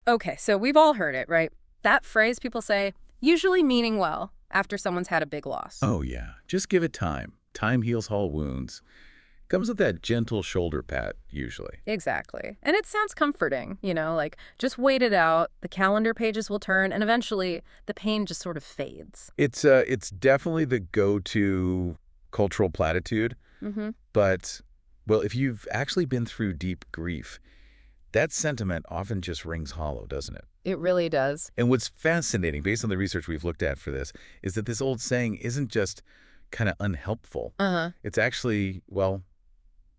Okay, so we've all heard it, right? That phrase people say, usually meaning well, after someone's had a big loss. Oh, yeah. Just give it time. Time heals all wounds. Comes with that gentle shoulder pat, usually. Exactly. And it sounds comforting, like just wait it out, the calendar pages will turn, and eventually the pain just sort of fades. It's definitely the go-to cultural platitude, Mm-hmm. but, well, if you've actually been through deep grief, that sentiment often just rings hollow, doesn't it? It really does. And what's fascinating, based on the research we've looked at for this, is that this old saying isn't just kind of unhelpful. Uh-huh. It's actually, well,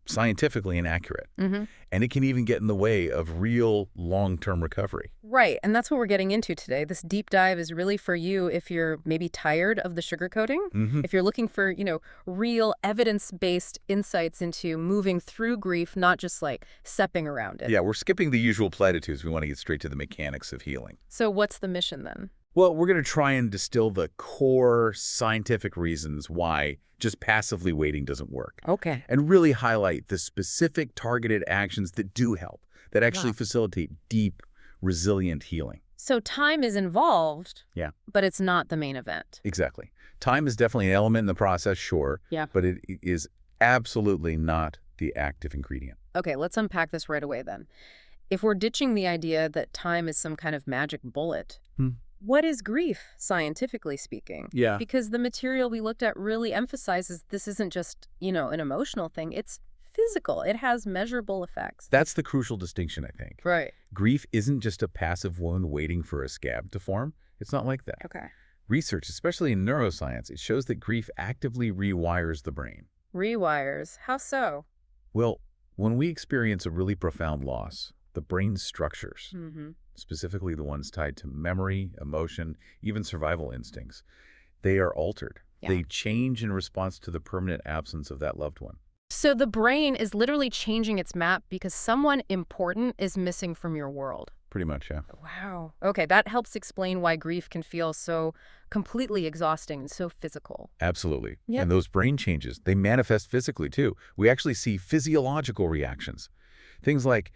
scientifically inaccurate. Mm-hmm. And it can even get in the way of real long-term recovery. Right, and that's what we're getting into today. This deep dive is really for you if you're maybe tired of the sugarcoating, if you're looking for, real evidence-based insights into moving through grief, not just like stepping around it. Yeah, we're skipping the usual platitudes. We want to get straight to the mechanics of healing. So what's the mission then? Well, we're going to try and distill the core scientific reasons why just passively waiting doesn't work. Okay. And really highlight the specific targeted actions that do help, that actually facilitate deep, resilient healing. So time is involved, Yeah, but it's not the main event. exactly. Time is definitely an element in the process, sure. Yeah. But it is absolutely not the active ingredient. Okay, let's unpack this right away then. If we're ditching the idea that time is some kind of magic bullet, what is grief, scientifically speaking? Yeah. Because the material we looked at really emphasizes this isn't just, an emotional thing. It's physical. It has measurable effects. That's the crucial distinction, I think. Right. Grief isn't just a passive wound waiting for a scab to form. It's not like that. Okay. Research, especially in neuroscience, it shows that grief actively rewires the brain. Rewires. How so? Well, when we experience a really profound loss, the brain's structures, Mm-hmm. specifically the ones tied to memory, emotion, even survival instincts, they are altered. Yeah. They change in response to the permanent absence of that loved one. So the brain is literally changing its map because someone important is missing from your world. Pretty much, yeah. Wow. Okay, that helps explain why grief can feel so completely exhausting and so physical. Absolutely. Yep. And those brain changes, they manifest physically too. We actually see physiological reactions. Things like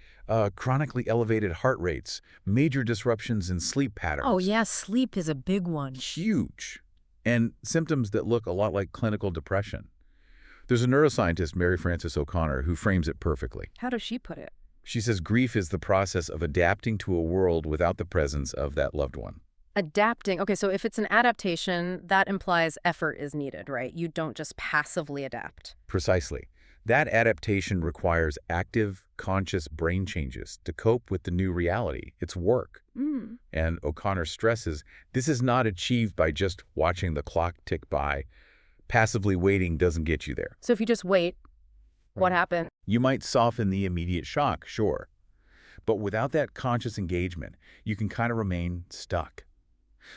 chronically elevated heart rates, major disruptions in sleep patterns. Oh, yeah, sleep is a big one. Huge. And symptoms that look a lot like clinical depression. There's a neuroscientist, Mary Frances O'Connor, who frames it perfectly. How does she put it? She says grief is the process of adapting to a world without the presence of that loved one. Adapting. Okay, so if it's an adaptation, that implies effort is needed, right? You don't just passively adapt. Precisely. That adaptation requires active, conscious brain changes to cope with the new reality. It's work. And O'Connor stresses this is not achieved by just watching the clock tick by. Passively waiting doesn't get you there. So if you just wait, what happened? You might soften the immediate shock, sure. But without that conscious engagement, you can kind of remain stuck.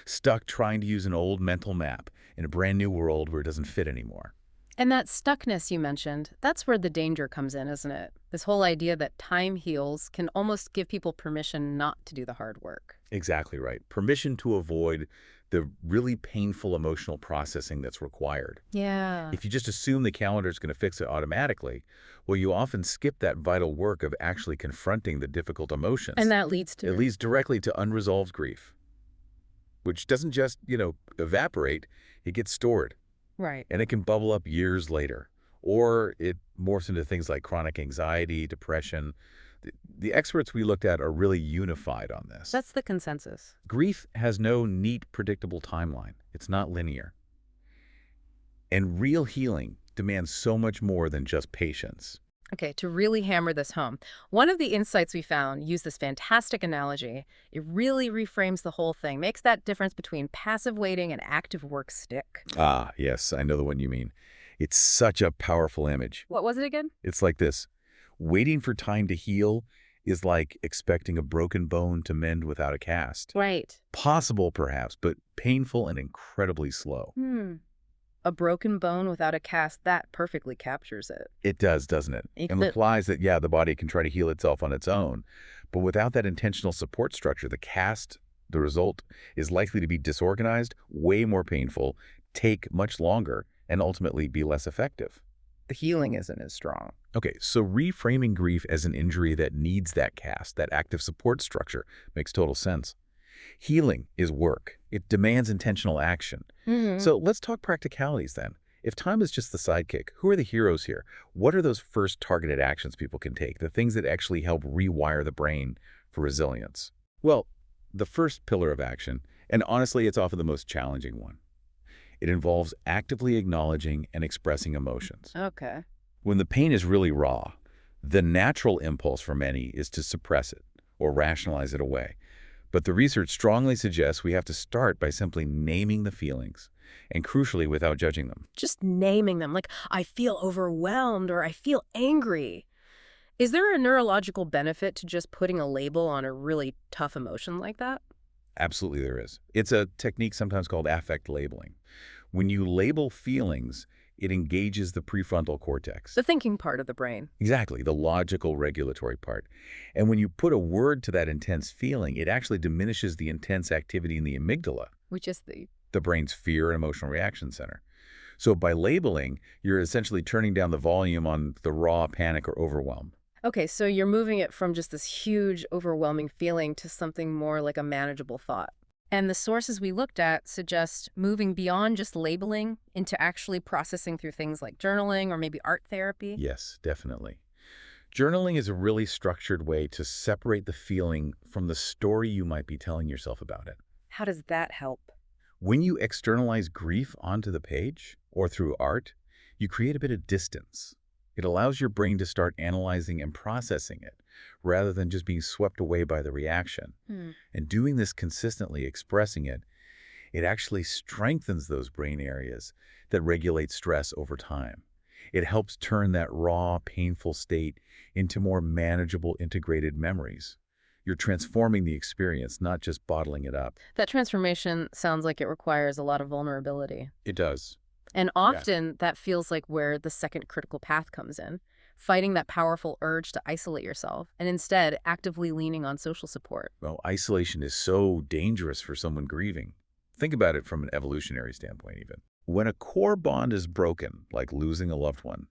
Stuck trying to use an old mental map in a brand new world where it doesn't fit anymore. And that stuckness you mentioned, that's where the danger comes in, isn't it? This whole idea that time heals can almost give people permission not to do the hard work. Exactly right. Permission to avoid the really painful emotional processing that's required. Yeah. If you just assume the calendar is going to fix it automatically, well, you often skip that vital work of actually confronting the difficult emotions. And that leads to... It leads directly to unresolved grief, which doesn't just, evaporate. It gets stored. Right. And it can bubble up years later. Or it morphs into things like chronic anxiety, depression. The experts we looked at are really unified on this. That's the consensus. Grief has no neat, predictable timeline. It's not linear. And real healing demands so much more than just patience. Okay, to really hammer this home, one of the insights we found used this fantastic analogy. It really reframes the whole thing, makes that difference between passive waiting and active work stick. Ah, yes, I know the one you mean. It's such a powerful image. What was it again? It's like this. Waiting for time to heal is like expecting a broken bone to mend without a cast. Right. Possible, perhaps, but painful and incredibly slow. A broken bone without a cast, that perfectly captures it. It does, doesn't it? And implies that, yeah, the body can try to heal itself on its own. But without that intentional support structure, the result is likely to be disorganized, way more painful, take much longer, and ultimately be less effective. The healing isn't as strong. Okay, so reframing grief as an injury that needs that cast, that active support structure, makes total sense. Healing is work. It demands intentional action. Hmm. So let's talk practicalities then. If time is just the sidekick, who are the heroes here? What are those first targeted actions people can take, the things that actually help rewire the brain for resilience? Well, the first pillar of action, and honestly, it's often the most challenging one, it involves actively acknowledging and expressing emotions. Okay. When the pain is really raw, the natural impulse for many is to suppress it or rationalize it away. But the research strongly suggests we have to start by simply naming the feelings, and crucially, without judging them. Just naming them, like, I feel overwhelmed or I feel angry. Is there a neurological benefit to just putting a label on a really tough emotion like that? Absolutely there is. It's a technique sometimes called affect labeling. When you label feelings, it engages the prefrontal cortex. The thinking part of the brain. Exactly, the logical regulatory part. And when you put a word to that intense feeling, it actually diminishes the intense activity in the amygdala, Which is the the brain's fear and emotional reaction center. So by labeling, you're essentially turning down the volume on the raw panic or overwhelm. Okay, so you're moving it from just this huge, overwhelming feeling to something more like a manageable thought. And the sources we looked at suggest moving beyond just labeling into actually processing through things like journaling or maybe art therapy. Yes, definitely. Journaling is a really structured way to separate the feeling from the story you might be telling yourself about it. How does that help? When you externalize grief onto the page or through art, you create a bit of distance. It allows your brain to start analyzing and processing it rather than just being swept away by the reaction. Hmm. And doing this consistently, expressing it, it actually strengthens those brain areas that regulate stress over time. It helps turn that raw, painful state into more manageable, integrated memories. You're transforming the experience, not just bottling it up. That transformation sounds like it requires a lot of vulnerability. It does. And Yeah. often that feels like where the second critical path comes in, fighting that powerful urge to isolate yourself and instead actively leaning on social support. Well, isolation is so dangerous for someone grieving. Think about it from an evolutionary standpoint, even. When a core bond is broken, like losing a loved one,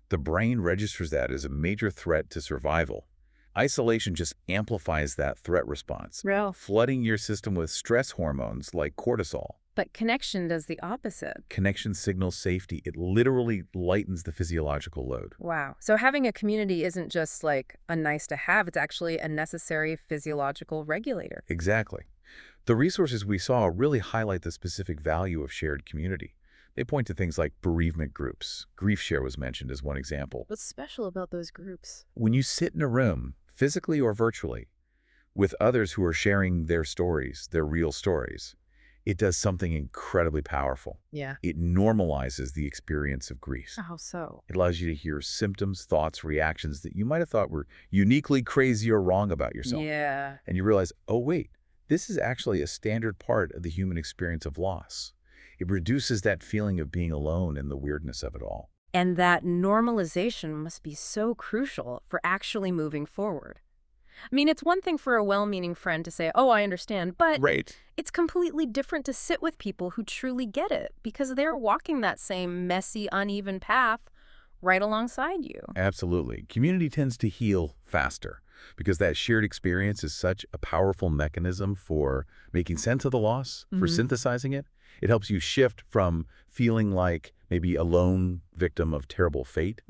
the brain registers that as a major threat to survival. Isolation just amplifies that threat response, Real. flooding your system with stress hormones like cortisol. But connection does the opposite. Connection signals safety. It literally lightens the physiological load. Wow. So having a community isn't just like a nice to have, it's actually a necessary physiological regulator. Exactly. The resources we saw really highlight the specific value of shared community. They point to things like bereavement groups. GriefShare was mentioned as one example. What's special about those groups? When you sit in a room, physically or virtually, with others who are sharing their stories, their real stories, it does something incredibly powerful. Yeah. It normalizes the experience of grief. How so? It allows you to hear symptoms, thoughts, reactions that you might have thought were uniquely crazy or wrong about yourself. Yeah. And you realize, oh, wait, this is actually a standard part of the human experience of loss. It reduces that feeling of being alone and the weirdness of it all. And that normalization must be so crucial for actually moving forward. I mean, it's one thing for a well-meaning friend to say, oh, I understand, but Right. it's completely different to sit with people who truly get it because they're walking that same messy, uneven path right alongside you. Absolutely. Community tends to heal faster because that shared experience is such a powerful mechanism for making sense of the loss, for synthesizing it. It helps you shift from feeling like maybe a lone victim of terrible fate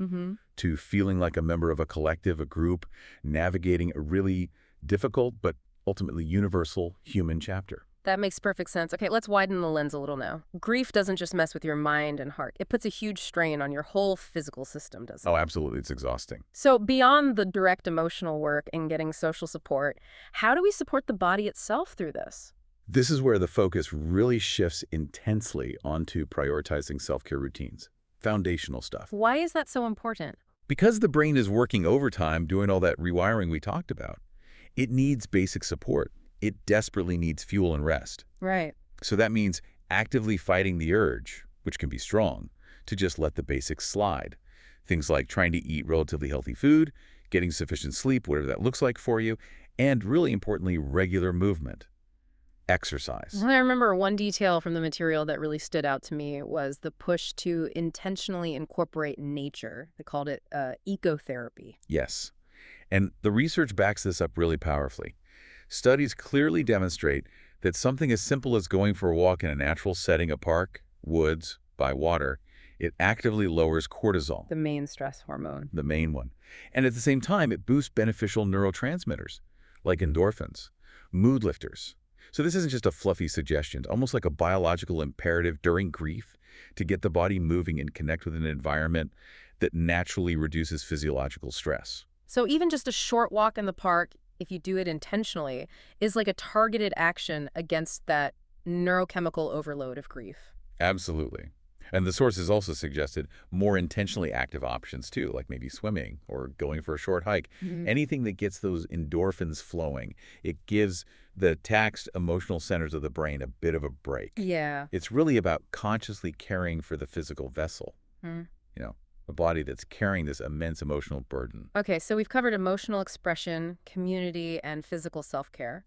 to feeling like a member of a collective, a group, navigating a really difficult but ultimately universal human chapter. That makes perfect sense. Okay, let's widen the lens a little now. Grief doesn't just mess with your mind and heart. It puts a huge strain on your whole physical system, doesn't it? Oh, absolutely. It's exhausting. So beyond the direct emotional work and getting social support, how do we support the body itself through this? This is where the focus really shifts intensely onto prioritizing self-care routines, foundational stuff. Why is that so important? Because the brain is working overtime doing all that rewiring we talked about, it needs basic support. It desperately needs fuel and rest. Right. So that means actively fighting the urge, which can be strong, to just let the basics slide. Things like trying to eat relatively healthy food, getting sufficient sleep, whatever that looks like for you, and really importantly, regular movement. exercise. Well, I remember one detail from the material that really stood out to me was the push to intentionally incorporate nature. They called it ecotherapy. Yes. And the research backs this up really powerfully. Studies clearly demonstrate that something as simple as going for a walk in a natural setting, a park, woods, by water, it actively lowers cortisol, The main stress hormone. the main one. And at the same time, it boosts beneficial neurotransmitters like endorphins, mood lifters. So this isn't just a fluffy suggestion, almost like a biological imperative during grief to get the body moving and connect with an environment that naturally reduces physiological stress. So even just a short walk in the park, if you do it intentionally, is like a targeted action against that neurochemical overload of grief. Absolutely. And the sources also suggested more intentionally active options too, like maybe swimming or going for a short hike. Anything that gets those endorphins flowing, it gives the taxed emotional centers of the brain a bit of a break. Yeah. It's really about consciously caring for the physical vessel, Mm. a body that's carrying this immense emotional burden. Okay, so we've covered emotional expression, community, and physical self-care.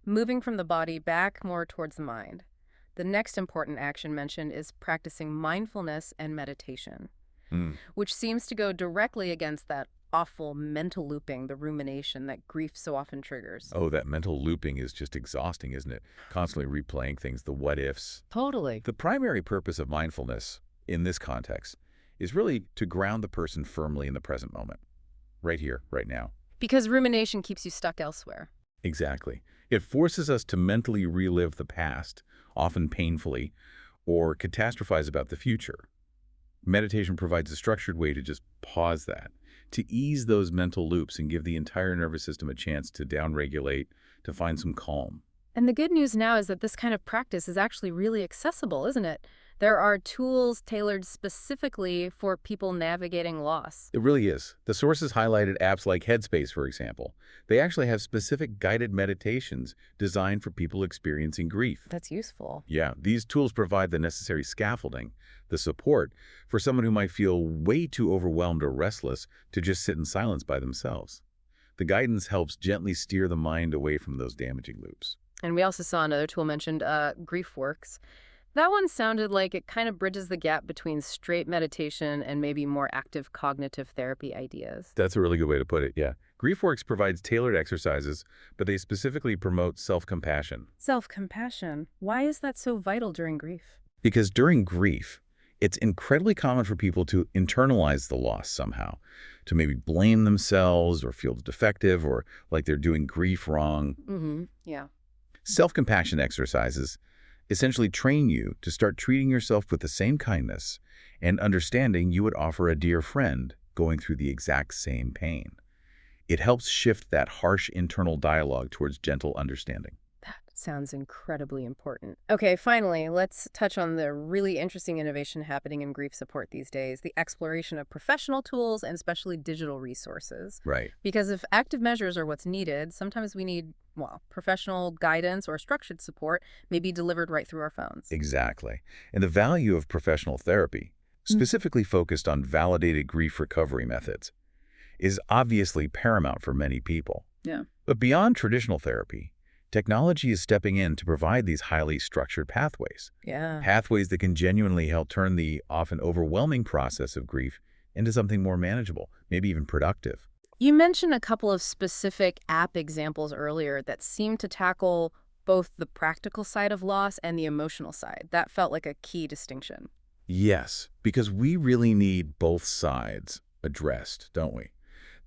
Moving from the body back more towards the mind. The next important action mentioned is practicing mindfulness and meditation, Mm. which seems to go directly against that awful mental looping, the rumination that grief so often triggers. Oh, that mental looping is just exhausting, isn't it? Constantly replaying things, the what-ifs. Totally. The primary purpose of mindfulness in this context is really to ground the person firmly in the present moment, right here, right now. Because rumination keeps you stuck elsewhere. Exactly. It forces us to mentally relive the past, often painfully, or catastrophize about the future. Meditation provides a structured way to just pause that, to ease those mental loops and give the entire nervous system a chance to downregulate, to find some calm. And the good news now is that this kind of practice is actually really accessible, isn't it? There are tools tailored specifically for people navigating loss. It really is. The sources highlighted apps like Headspace, for example. They actually have specific guided meditations designed for people experiencing grief. That's useful. Yeah, these tools provide the necessary scaffolding, the support, for someone who might feel way too overwhelmed or restless to just sit in silence by themselves. The guidance helps gently steer the mind away from those damaging loops. And we also saw another tool mentioned, GriefWorks. That one sounded like it kind of bridges the gap between straight meditation and maybe more active cognitive therapy ideas. That's a really good way to put it, yeah. GriefWorks provides tailored exercises, but they specifically promote self-compassion. Self-compassion. Why is that so vital during grief? Because during grief, it's incredibly common for people to internalize the loss somehow, to maybe blame themselves or feel defective or like they're doing grief wrong. Yeah. Self-compassion exercises essentially train you to start treating yourself with the same kindness and understanding you would offer a dear friend going through the exact same pain. It helps shift that harsh internal dialogue towards gentle understanding. That sounds incredibly important. Okay, finally, let's touch on the really interesting innovation happening in grief support these days, the exploration of professional tools and especially digital resources. Right. Because if active measures are what's needed, sometimes we need, well, professional guidance or structured support may be delivered right through our phones. Exactly. And the value of professional therapy, specifically focused on validated grief recovery methods, is obviously paramount for many people. Yeah. But beyond traditional therapy, technology is stepping in to provide these highly structured pathways. Yeah. Pathways that can genuinely help turn the often overwhelming process of grief into something more manageable, maybe even productive. You mentioned a couple of specific app examples earlier that seem to tackle both the practical side of loss and the emotional side. That felt like a key distinction. Yes, because we really need both sides addressed, don't we?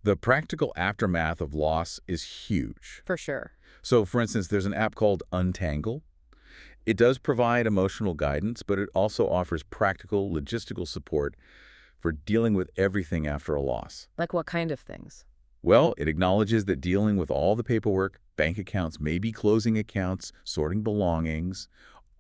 The practical aftermath of loss is huge. For sure. So, for instance, there's an app called Untangle. It does provide emotional guidance, but it also offers practical, logistical support for dealing with everything after a loss. Like what kind of things? Well, it acknowledges that dealing with all the paperwork, bank accounts, maybe closing accounts, sorting belongings,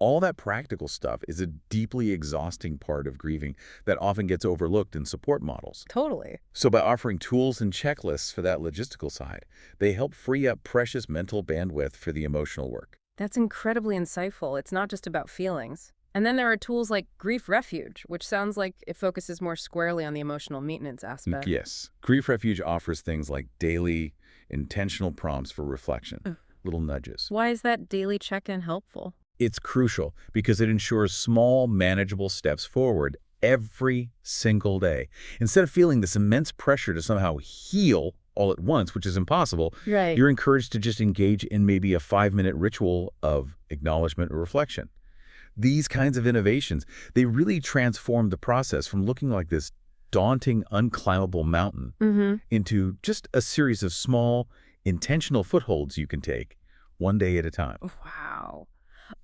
all that practical stuff is a deeply exhausting part of grieving that often gets overlooked in support models. Totally. So by offering tools and checklists for that logistical side, they help free up precious mental bandwidth for the emotional work. That's incredibly insightful. It's not just about feelings. And then there are tools like Grief Refuge, which sounds like it focuses more squarely on the emotional maintenance aspect. Yes. Grief Refuge offers things like daily, intentional prompts for reflection. little nudges. Why is that daily check-in helpful? It's crucial because it ensures small, manageable steps forward every single day. Instead of feeling this immense pressure to somehow heal all at once, which is impossible, Right. you're encouraged to just engage in maybe a 5-minute ritual of acknowledgement or reflection. These kinds of innovations, they really transform the process from looking like this daunting, unclimbable mountain into just a series of small, intentional footholds you can take one day at a time. Wow.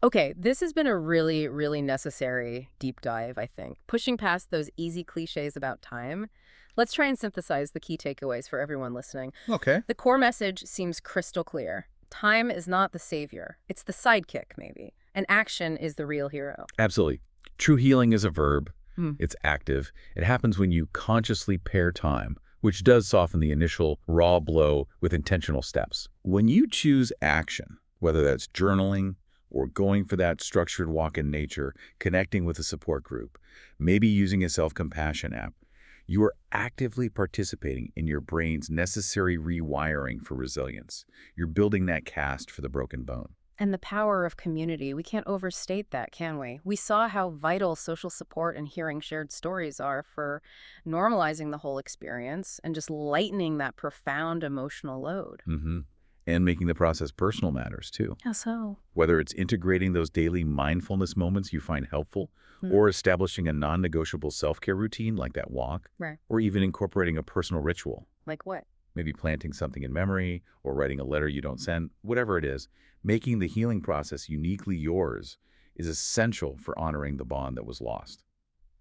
Okay, this has been a really, really necessary deep dive, I think. Pushing past those easy cliches about time, let's try and synthesize the key takeaways for everyone listening. Okay. The core message seems crystal clear. Time is not the savior. It's the sidekick, maybe. And action is the real hero. Absolutely. True healing is a verb. Hmm. It's active. It happens when you consciously pair time, which does soften the initial raw blow with intentional steps. When you choose action, whether that's journaling or going for that structured walk in nature, connecting with a support group, maybe using a self-compassion app, you are actively participating in your brain's necessary rewiring for resilience. You're building that cast for the broken bone. And the power of community. We can't overstate that, can we? We saw how vital social support and hearing shared stories are for normalizing the whole experience and just lightening that profound emotional load. And making the process personal matters, too. How so? Whether it's integrating those daily mindfulness moments you find helpful, or establishing a non-negotiable self-care routine like that walk, Right. or even incorporating a personal ritual, Like what? maybe planting something in memory or writing a letter you don't send, whatever it is, making the healing process uniquely yours is essential for honoring the bond that was lost.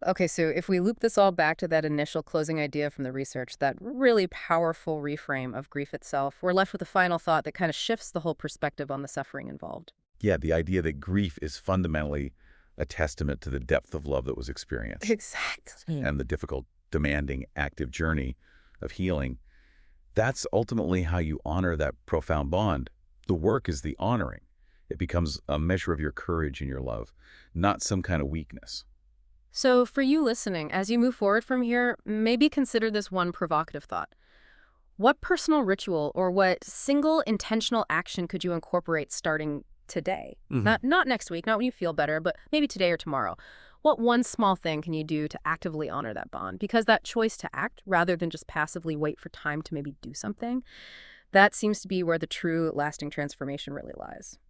Okay, so if we loop this all back to that initial closing idea from the research, that really powerful reframe of grief itself, we're left with a final thought that kind of shifts the whole perspective on the suffering involved. Yeah, the idea that grief is fundamentally a testament to the depth of love that was experienced Exactly. and the difficult, demanding, active journey of healing. That's ultimately how you honor that profound bond. The work is the honoring. It becomes a measure of your courage and your love, not some kind of weakness. So for you listening, as you move forward from here, maybe consider this one provocative thought. What personal ritual or what single intentional action could you incorporate starting today? Not next week, not when you feel better, but maybe today or tomorrow. What one small thing can you do to actively honor that bond? Because that choice to act, rather than just passively wait for time to maybe do something, that seems to be where the true lasting transformation really lies.